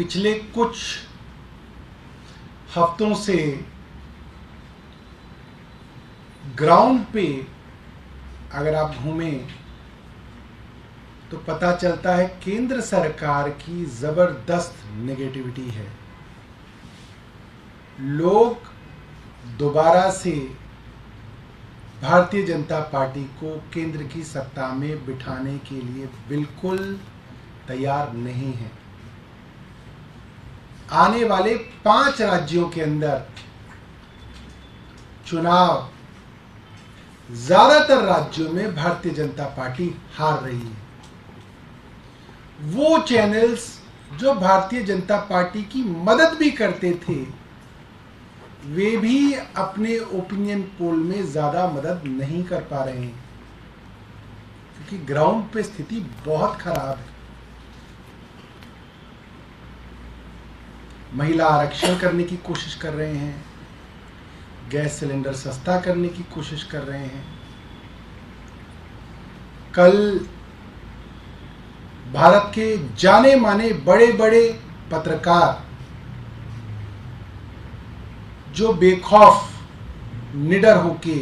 पिछले कुछ हफ्तों से ग्राउंड पे अगर आप घूमें तो पता चलता है केंद्र सरकार की जबरदस्त नेगेटिविटी है। लोग दोबारा से भारतीय जनता पार्टी को केंद्र की सत्ता में बिठाने के लिए बिल्कुल तैयार नहीं है। आने वाले 5 राज्यों के अंदर चुनाव ज्यादातर राज्यों में भारतीय जनता पार्टी हार रही है। वो चैनल्स जो भारतीय जनता पार्टी की मदद भी करते थे, वे भी अपने ओपिनियन पोल में ज्यादा मदद नहीं कर पा रहे हैं, क्योंकि ग्राउंड पे स्थिति बहुत खराब है। महिला आरक्षण करने की कोशिश कर रहे हैं, गैस सिलेंडर सस्ता करने की कोशिश कर रहे हैं। कल भारत के जाने माने बड़े बड़े पत्रकार जो बेखौफ निडर होके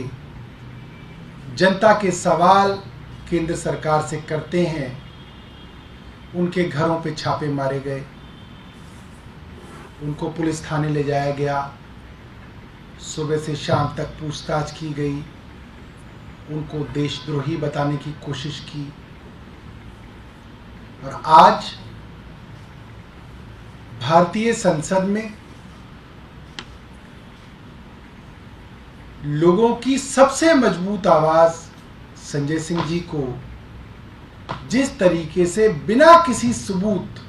जनता के सवाल केंद्र सरकार से करते हैं, उनके घरों पे छापे मारे गए, उनको पुलिस थाने ले जाया गया, सुबह से शाम तक पूछताछ की गई, उनको देशद्रोही बताने की कोशिश की। और आज भारतीय संसद में लोगों की सबसे मजबूत आवाज संजय सिंह जी को जिस तरीके से बिना किसी सबूत,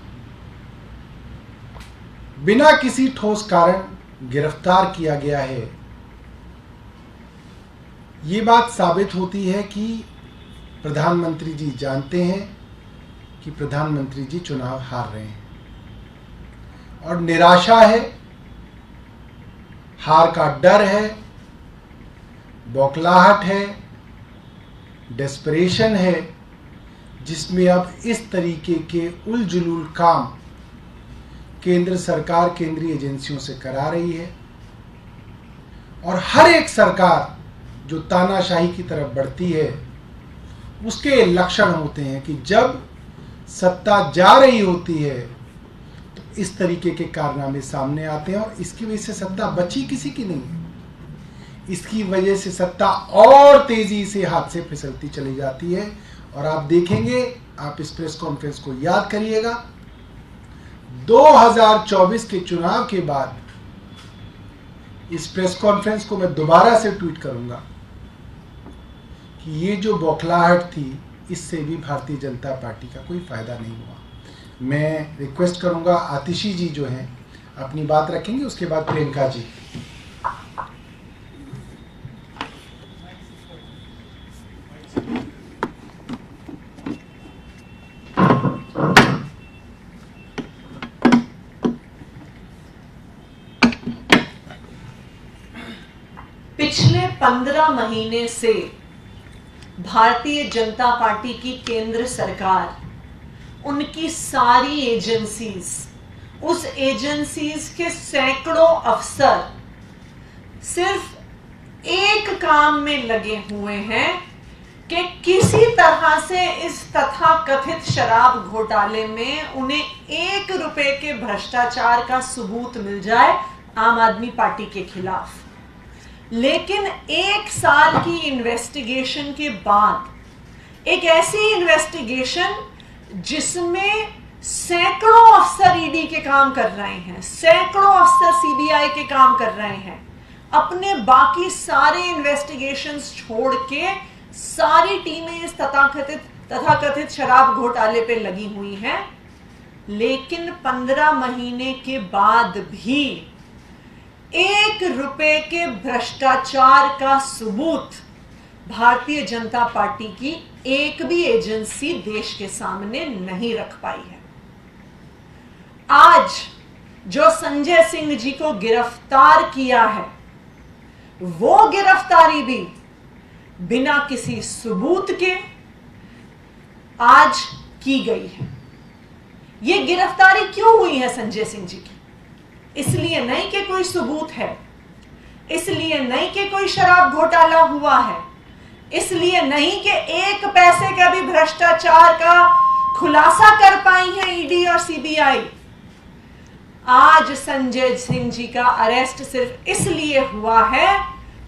बिना किसी ठोस कारण गिरफ्तार किया गया है, ये बात साबित होती है कि प्रधानमंत्री जी जानते हैं कि प्रधानमंत्री जी चुनाव हार रहे हैं और निराशा है, हार का डर है, बौखलाहट है, डेस्परेशन है, जिसमें अब इस तरीके के उलझुल काम केंद्र सरकार केंद्रीय एजेंसियों से करा रही है। और हर एक सरकार जो तानाशाही की तरफ बढ़ती है, उसके लक्षण होते हैं कि जब सत्ता जा रही होती है तो इस तरीके के कारनामे सामने आते हैं। और इसकी वजह से सत्ता बची किसी की नहीं है, इसकी वजह से सत्ता और तेजी से हाथ से फिसलती चली जाती है। और आप देखेंगे, आप इस प्रेस कॉन्फ्रेंस को याद करिएगा, 2024 के चुनाव के बाद इस प्रेस कॉन्फ्रेंस को मैं दोबारा से ट्वीट करूंगा कि ये जो बौखलाहट थी, इससे भी भारतीय जनता पार्टी का कोई फायदा नहीं हुआ। मैं रिक्वेस्ट करूंगा, आतिशी जी जो हैं अपनी बात रखेंगे, उसके बाद प्रियंका जी। पिछले 15 महीने से भारतीय जनता पार्टी की केंद्र सरकार, उनकी सारी एजेंसीज, उस एजेंसीज के सैकड़ों अफसर सिर्फ एक काम में लगे हुए हैं कि किसी तरह से इस तथाकथित शराब घोटाले में उन्हें 1 रुपए के भ्रष्टाचार का सबूत मिल जाए आम आदमी पार्टी के खिलाफ। लेकिन 1 साल की इन्वेस्टिगेशन के बाद, एक ऐसी इन्वेस्टिगेशन जिसमें सैकड़ों अफसर ईडी के काम कर रहे हैं, सैकड़ों अफसर सीबीआई के काम कर रहे हैं, अपने बाकी सारे इन्वेस्टिगेशंस छोड़ के सारी टीमें इस तथाकथित शराब घोटाले पे लगी हुई हैं। लेकिन 15 महीने के बाद भी 1 रुपए के भ्रष्टाचार का सबूत भारतीय जनता पार्टी की एक भी एजेंसी देश के सामने नहीं रख पाई है। आज जो संजय सिंह जी को गिरफ्तार किया है, वो गिरफ्तारी भी बिना किसी सबूत के आज की गई है। ये गिरफ्तारी क्यों हुई है संजय सिंह जी की? इसलिए नहीं कि कोई सबूत है, इसलिए नहीं कि कोई शराब घोटाला हुआ है, इसलिए नहीं कि एक पैसे का भी भ्रष्टाचार का खुलासा कर पाई है ईडी और सीबीआई। आज संजय सिंह जी का अरेस्ट सिर्फ इसलिए हुआ है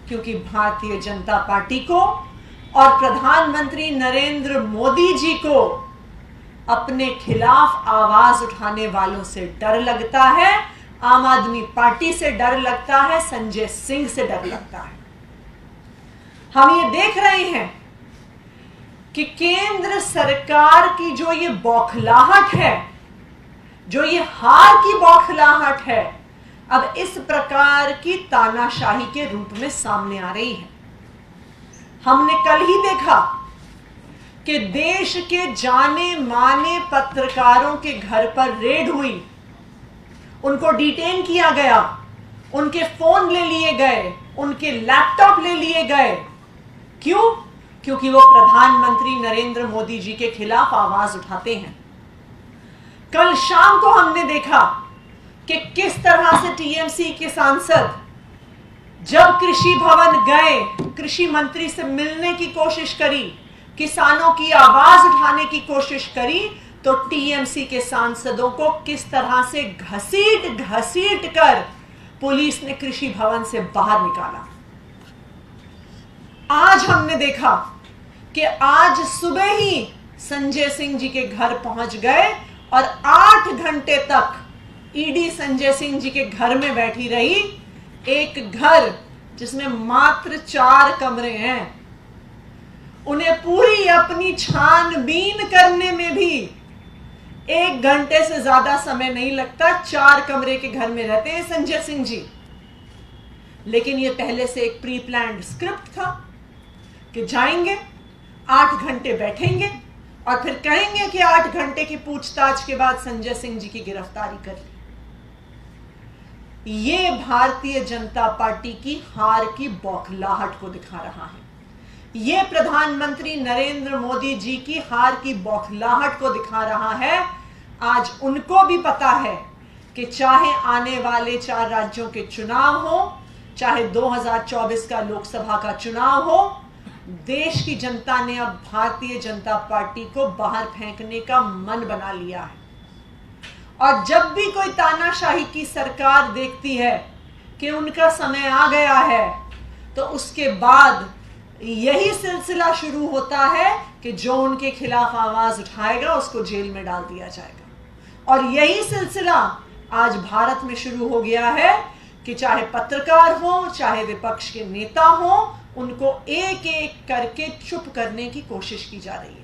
क्योंकि भारतीय जनता पार्टी को और प्रधानमंत्री नरेंद्र मोदी जी को अपने खिलाफ आवाज उठाने वालों से डर लगता है, आम आदमी पार्टी से डर लगता है, संजय सिंह से डर लगता है। हम ये देख रहे हैं कि केंद्र सरकार की जो ये बौखलाहट है, जो ये हार की बौखलाहट है, अब इस प्रकार की तानाशाही के रूप में सामने आ रही है। हमने कल ही देखा कि देश के जाने माने पत्रकारों के घर पर रेड हुई, उनको डिटेन किया गया, उनके फोन ले लिए गए, उनके लैपटॉप ले लिए गए। क्यों? क्योंकि वो प्रधानमंत्री नरेंद्र मोदी जी के खिलाफ आवाज उठाते हैं। कल शाम को हमने देखा कि किस तरह से टीएमसी के सांसद जब कृषि भवन गए, कृषि मंत्री से मिलने की कोशिश करी, किसानों की आवाज उठाने की कोशिश करी, तो टीएमसी के सांसदों को किस तरह से घसीट घसीट कर पुलिस ने कृषि भवन से बाहर निकाला। आज हमने देखा कि आज सुबह ही संजय सिंह जी के घर पहुंच गए और 8 घंटे तक ईडी संजय सिंह जी के घर में बैठी रही। एक घर जिसमें मात्र 4 कमरे हैं, उन्हें पूरी अपनी छानबीन करने में भी 1 घंटे से ज्यादा समय नहीं लगता। 4 कमरे के घर में रहते हैं संजय सिंह जी। लेकिन यह पहले से एक प्री प्लान्ड स्क्रिप्ट था कि जाएंगे, 8 घंटे बैठेंगे और फिर कहेंगे कि 8 घंटे की पूछताछ के बाद संजय सिंह जी की गिरफ्तारी कर ली। ये भारतीय जनता पार्टी की हार की बौखलाहट को दिखा रहा है। ये प्रधानमंत्री नरेंद्र मोदी जी की हार की बौखलाहट को दिखा रहा है। आज उनको भी पता है कि चाहे आने वाले 4 राज्यों के चुनाव हो, चाहे 2024 का लोकसभा का चुनाव हो, देश की जनता ने अब भारतीय जनता पार्टी को बाहर फेंकने का मन बना लिया है। और जब भी कोई तानाशाही की सरकार देखती है कि उनका समय आ गया है, तो उसके बाद यही सिलसिला शुरू होता है कि जो उनके खिलाफ आवाज उठाएगा उसको जेल में डाल दिया जाएगा। और यही सिलसिला आज भारत में शुरू हो गया है कि चाहे पत्रकार हो, चाहे विपक्ष के नेता हो, उनको एक एक करके चुप करने की कोशिश की जा रही है।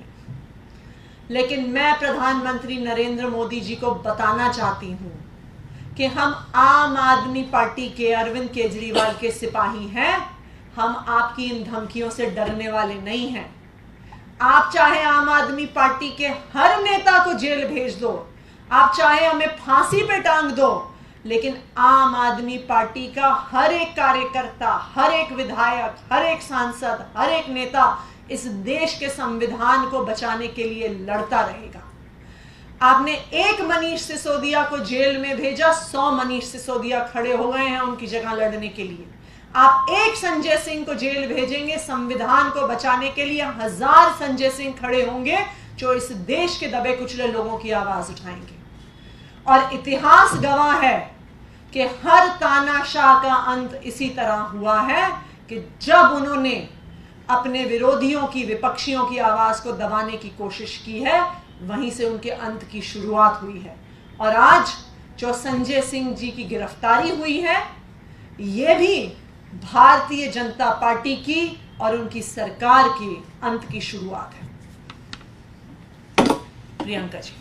लेकिन मैं प्रधानमंत्री नरेंद्र मोदी जी को बताना चाहती हूं कि हम आम आदमी पार्टी के अरविंद केजरीवाल के सिपाही हैं। हम आपकी इन धमकियों से डरने वाले नहीं हैं। आप चाहे आम आदमी पार्टी के हर नेता को जेल भेज दो, आप चाहे हमें फांसी पे टांग दो, लेकिन आम आदमी पार्टी का हर एक कार्यकर्ता, हर एक विधायक, हर एक सांसद, हर एक नेता इस देश के संविधान को बचाने के लिए लड़ता रहेगा। आपने एक मनीष सिसोदिया को जेल में भेजा, 100 मनीष सिसोदिया खड़े हो गए हैं उनकी जगह लड़ने के लिए। आप एक संजय सिंह को जेल भेजेंगे संविधान को बचाने के लिए, 1000 संजय सिंह खड़े होंगे जो इस देश के दबे कुचले लोगों की आवाज उठाएंगे। और इतिहास गवाह है कि हर तानाशाह का अंत इसी तरह हुआ है कि जब उन्होंने अपने विरोधियों की, विपक्षियों की आवाज को दबाने की कोशिश की है, वहीं से उनके अंत की शुरुआत हुई है। और आज जो संजय सिंह जी की गिरफ्तारी हुई है, यह भी भारतीय जनता पार्टी की और उनकी सरकार की अंत की शुरुआत है। प्रियंका जी।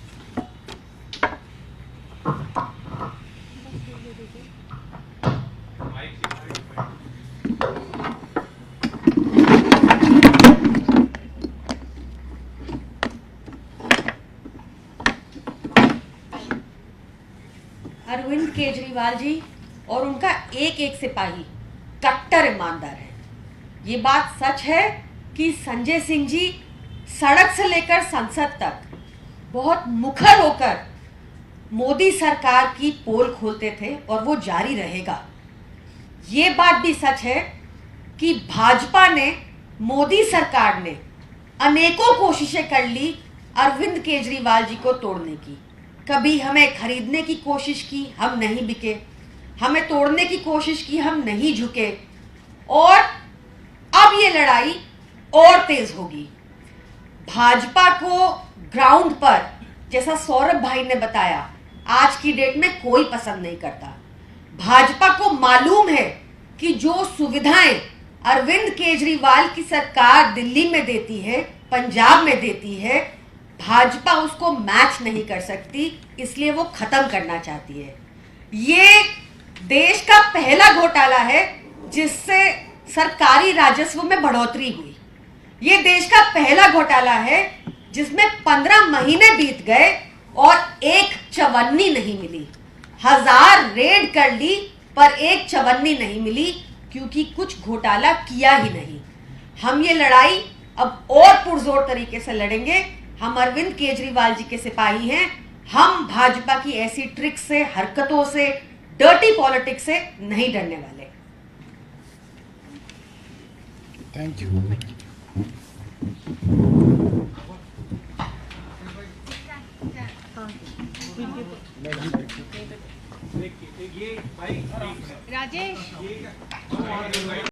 अरविंद केजरीवाल जी और उनका एक एक सिपाही कट्टर ईमानदार है। ये बात सच है कि संजय सिंह जी सड़क से लेकर संसद तक बहुत मुखर होकर मोदी सरकार की पोल खोलते थे और वो जारी रहेगा। ये बात भी सच है कि भाजपा ने, मोदी सरकार ने अनेकों कोशिशें कर ली अरविंद केजरीवाल जी को तोड़ने की। कभी हमें खरीदने की कोशिश की, हम नहीं बिके, हमें तोड़ने की कोशिश की, हम नहीं झुके, और अब ये लड़ाई और तेज होगी। भाजपा को ग्राउंड पर, जैसा सौरभ भाई ने बताया, आज की डेट में कोई पसंद नहीं करता। भाजपा को मालूम है कि जो सुविधाएं अरविंद केजरीवाल की सरकार दिल्ली में देती है, पंजाब में देती है, भाजपा उसको मैच नहीं कर सकती, इसलिए वो खत्म करना चाहती है। ये देश का पहला घोटाला है जिससे सरकारी राजस्व में बढ़ोतरी हुई। ये देश का पहला घोटाला है जिसमें 15 महीने बीत गए और एक चवन्नी नहीं मिली। 1000 रेड कर ली पर एक चवन्नी नहीं मिली, क्योंकि कुछ घोटाला किया ही नहीं। हम ये लड़ाई अब और पुरजोर तरीके से लड़ेंगे। हम अरविंद केजरीवाल जी के सिपाही हैं। हम भाजपा की ऐसी ट्रिक से, हरकतों से, डर्टी पॉलिटिक्स से नहीं डरने वाले। Thank you. राजेश